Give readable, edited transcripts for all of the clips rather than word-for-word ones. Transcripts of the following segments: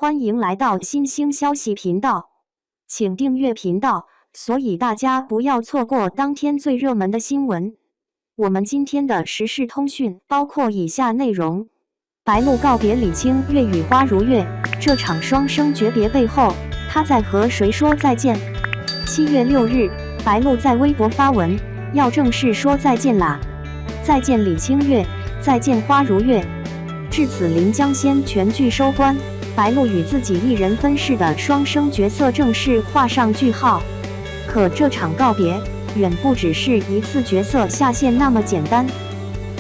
欢迎来到新兴消息频道，请订阅频道，所以大家不要错过当天最热门的新闻。我们今天的时事通讯包括以下内容：白鹿告别李清月与花如月，这场双生诀别背后，他在和谁说再见？7月6日，白鹿在微博发文，要正式说再见啦！再见李清月，再见花如月。至此，临江仙全剧收官，白鹿与自己一人分饰的双生角色正式画上句号。可这场告别远不只是一次角色下线那么简单。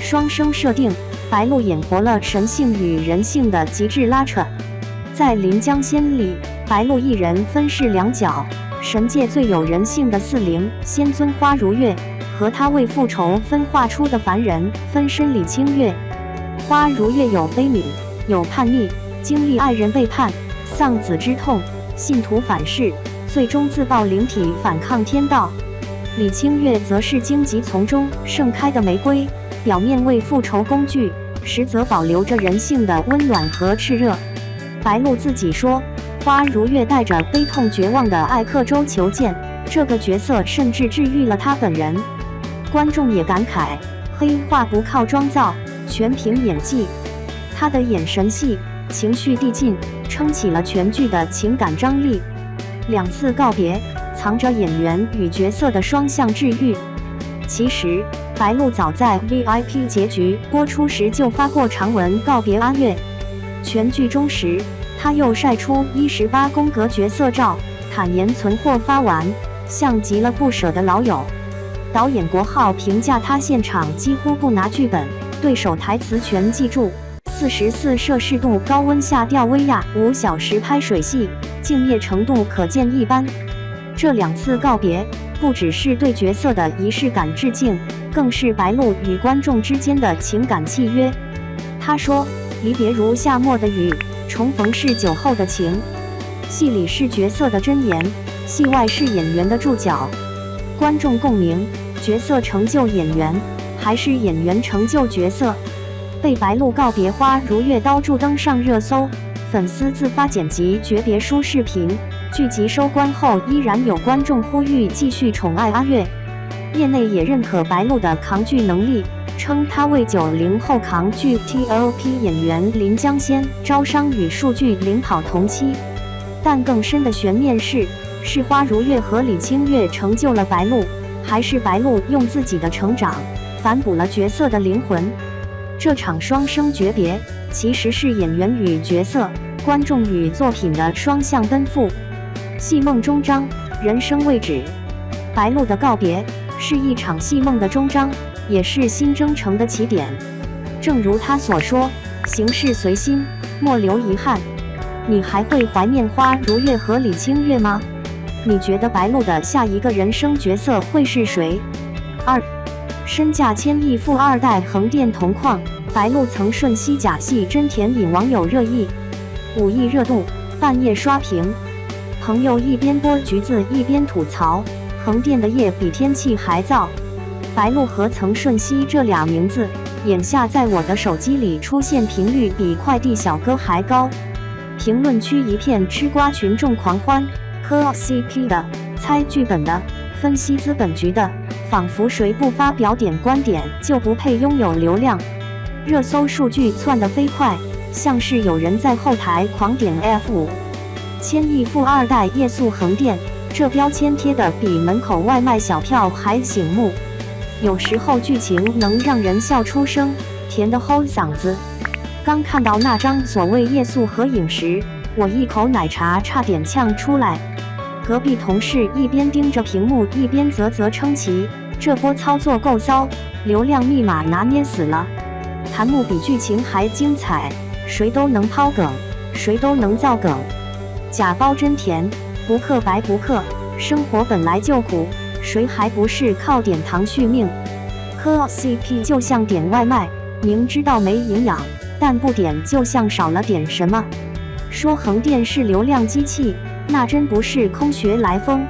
双生设定，白鹿演活了神性与人性的极致拉扯。在临江仙里，白鹿一人分饰两角，神界最有人性的四灵仙尊花如月，和他为复仇分化出的凡人分身李清月。花如月有悲悯，有叛逆，经历爱人背叛、丧子之痛，信徒反噬，最终自爆灵体反抗天道。李清月则是荆棘丛中盛开的玫瑰，表面为复仇工具，实则保留着人性的温暖和炽热。白鹿自己说，花如月带着悲痛绝望的爱刻舟求剑，这个角色甚至治愈了他本人。观众也感慨，黑化不靠妆造，全凭演技。他的眼神戏、情绪递进，撑起了全剧的情感张力。两次告别，藏着演员与角色的双向治愈。其实，白鹿早在 VIP 结局播出时就发过长文告别阿月。全剧终时，他又晒出18宫格角色照，坦言存货发完，像极了不舍的老友。导演国浩评价他现场几乎不拿剧本，对手台词全记住。44摄氏度高温下吊威亚5小时拍水戏，敬业程度可见一斑。这两次告别，不只是对角色的仪式感致敬，更是白鹿与观众之间的情感契约。他说：“离别如夏末的雨，重逢是酒后的情。”戏里是角色的箴言，戏外是演员的注脚。观众共鸣，角色成就演员，还是演员成就角色？被白鹿告别花如月刀柱登上热搜，粉丝自发剪辑诀别书视频。剧集收官后，依然有观众呼吁继续宠爱阿月。业内也认可白鹿的扛剧能力，称他为90后扛剧 TOP 演员临江仙招商与数据领跑同期。但更深的悬念是花如月和李清月成就了白鹿，还是白鹿用自己的成长反哺了角色的灵魂？这场双生诀别其实是演员与角色、观众与作品的双向奔赴。戏梦终章，人生未止。白鹿的告别是一场戏梦的终章，也是新征程的起点。正如他所说，行事随心，莫留遗憾。你还会怀念花如月和李清月吗？你觉得白鹿的下一个人生角色会是谁？2. 身价1000亿富二代横店铜矿，白鹿曾瞬息假戏真甜引网友热议，5亿热度，半夜刷屏。朋友一边剥橘子一边吐槽，横店的夜比天气还燥。白鹿和曾瞬息这俩名字，眼下在我的手机里出现频率比快递小哥还高。评论区一片吃瓜群众狂欢，磕 CP 的，猜剧本的，分析资本局的，仿佛谁不发表点观点就不配拥有流量。热搜数据窜得飞快，像是有人在后台狂点 F5。1000亿富二代夜宿横店，这标签贴的比门口外卖小票还醒目。有时候剧情能让人笑出声，甜得齁嗓子。刚看到那张所谓夜宿合影时，我一口奶茶差点呛出来。隔壁同事一边盯着屏幕一边啧啧称奇，这波操作够骚，流量密码拿捏死了。弹幕比剧情还精彩，谁都能抛梗，谁都能造梗。假包真甜，不氪白不氪，生活本来就苦，谁还不是靠点糖续命？磕 CP 就像点外卖，明知道没营养，但不点就像少了点什么。说横店是流量机器，那真不是空穴来风。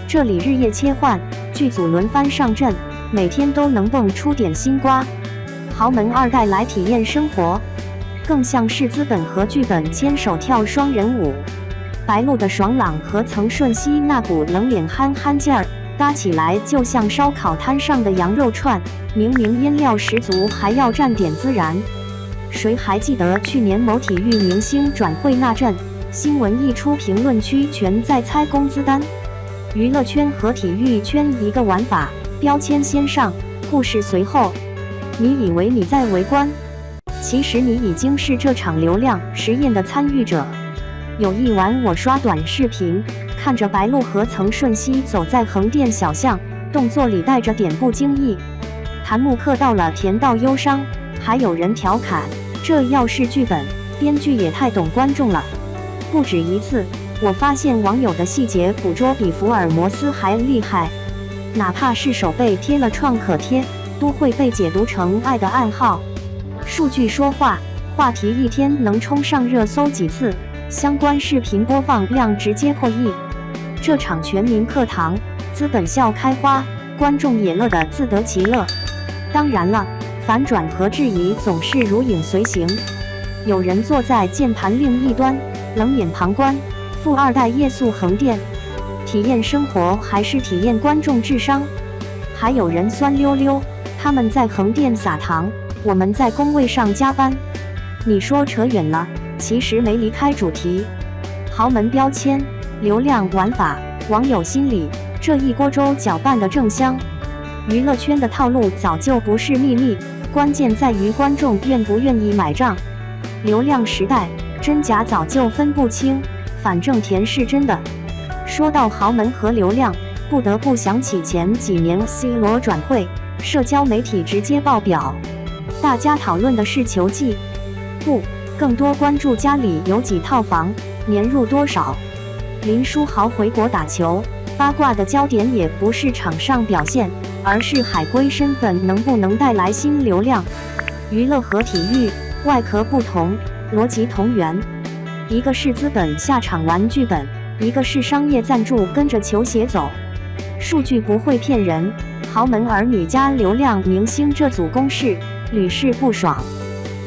这里日夜切换，剧组轮番上阵，每天都能蹦出点新瓜。豪门二代来体验生活，更像是资本和剧本牵手跳双人舞。白鹿的爽朗和曾舜晞那股冷脸憨憨劲儿，搭起来就像烧烤摊上的羊肉串，明明腌料十足，还要蘸点孜然。谁还记得去年某体育明星转会那阵，新闻一出，评论区全在猜工资单？娱乐圈和体育圈一个玩法，标签先上，故事随后。你以为你在围观，其实你已经是这场流量实验的参与者。有一晚我刷短视频，看着白鹿和曾舜晞走在横店小巷，动作里带着点不经意。弹幕刻到了甜到忧伤，还有人调侃，这要是剧本，编剧也太懂观众了。不止一次，我发现网友的细节捕捉比福尔摩斯还厉害，哪怕是手被贴了创可贴，都会被解读成爱的暗号。数据说话，话题一天能冲上热搜几次，相关视频播放量直接破亿。这场全民课堂，资本笑开花，观众也乐得自得其乐。当然了，反转和质疑总是如影随形。有人坐在键盘另一端，冷眼旁观，富二代夜宿横店，体验生活还是体验观众智商？还有人酸溜溜，他们在横店撒糖，我们在工位上加班。你说扯远了，其实没离开主题。豪门标签、流量玩法、网友心理，这一锅粥搅拌得正香。娱乐圈的套路早就不是秘密，关键在于观众愿不愿意买账。流量时代，真假早就分不清，反正甜是真的。说到豪门和流量，不得不想起前几年 C 罗转会，社交媒体直接爆表。大家讨论的是球技，不，更多关注家里有几套房，年入多少。林书豪回国打球，八卦的焦点也不是场上表现，而是海归身份能不能带来新流量。娱乐和体育外壳不同，逻辑同源。一个是资本下场玩剧本，一个是商业赞助跟着球鞋走。数据不会骗人，豪门儿女加流量明星这组公式屡试不爽。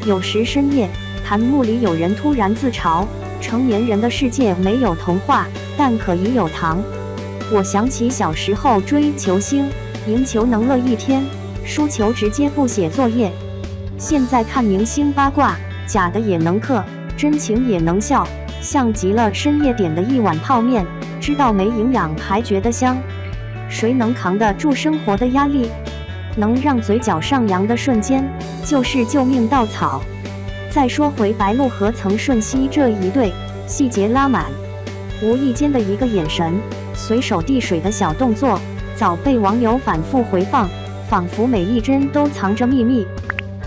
有时深夜弹幕里有人突然自嘲，成年人的世界没有童话，但可以有糖。我想起小时候追球星，赢球能乐一天，输球直接不写作业。现在看明星八卦，假的也能嗑，真情也能笑，像极了深夜点的一碗泡面，知道没营养还觉得香。谁能扛得住生活的压力？能让嘴角上扬的瞬间，就是救命稻草。再说回白鹿和曾舜晞这一对，细节拉满，无意间的一个眼神，随手递水的小动作，早被网友反复回放，仿佛每一帧都藏着秘密。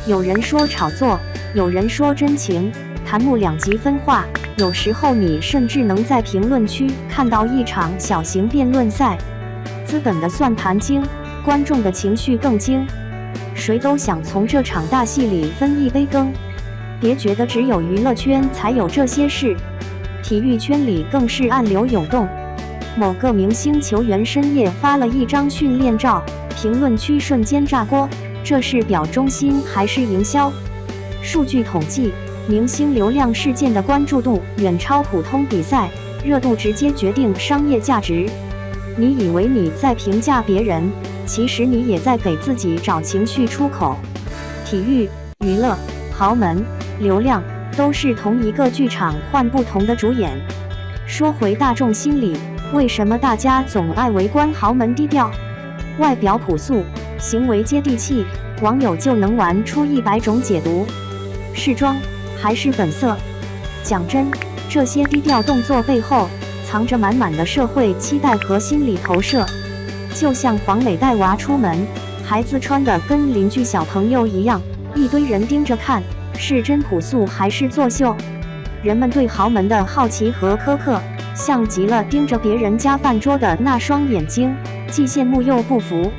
有人说炒作，有人说真情，弹幕两极分化，有时候你甚至能在评论区看到一场小型辩论赛。资本的算盘精，观众的情绪更精，谁都想从这场大戏里分一杯羹。别觉得只有娱乐圈才有这些事，体育圈里更是暗流涌动。某个明星球员深夜发了一张训练照，评论区瞬间炸锅，这是表忠心还是营销？数据统计，明星流量事件的关注度远超普通比赛，热度直接决定商业价值。你以为你在评价别人，其实你也在给自己找情绪出口。体育、娱乐、豪门、流量，都是同一个剧场换不同的主演。说回大众心理，为什么大家总爱围观豪门低调？外表朴素，行为接地气，网友就能玩出100种解读。是装还是本色？讲真，这些低调动作背后藏着满满的社会期待和心理投射。就像黄磊带娃出门，孩子穿的跟邻居小朋友一样，一堆人盯着看，是真朴素还是作秀？人们对豪门的好奇和苛刻，像极了盯着别人家饭桌的那双眼睛，既羡慕又不服。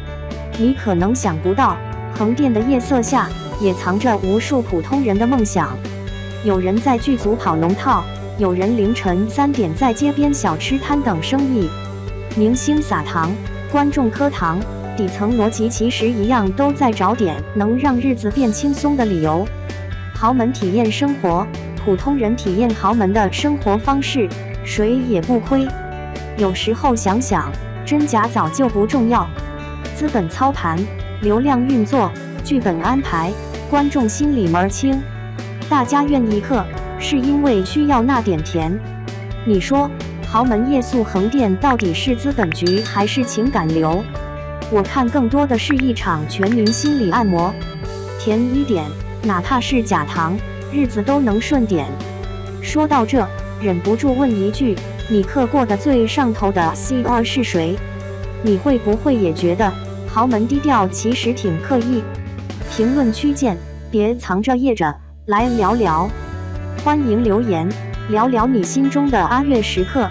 你可能想不到，横店的夜色下，也藏着无数普通人的梦想。有人在剧组跑龙套，有人凌晨3点在街边小吃摊等生意。明星撒糖，观众磕糖，底层逻辑其实一样，都在找点能让日子变轻松的理由。豪门体验生活，普通人体验豪门的生活方式，谁也不亏。有时候想想，真假早就不重要，资本操盘、流量运作、剧本安排，观众心里门儿清。大家愿意氪，是因为需要那点甜。你说，豪门夜宿横店到底是资本局还是情感流？我看更多的是一场全民心理按摩，甜一点，哪怕是假糖，日子都能顺点。说到这，忍不住问一句，你氪过的最上头的 CEO 是谁？你会不会也觉得豪门低调其实挺刻意？评论区见，别藏着掖着，来聊聊。欢迎留言，聊聊你心中的阿月时刻。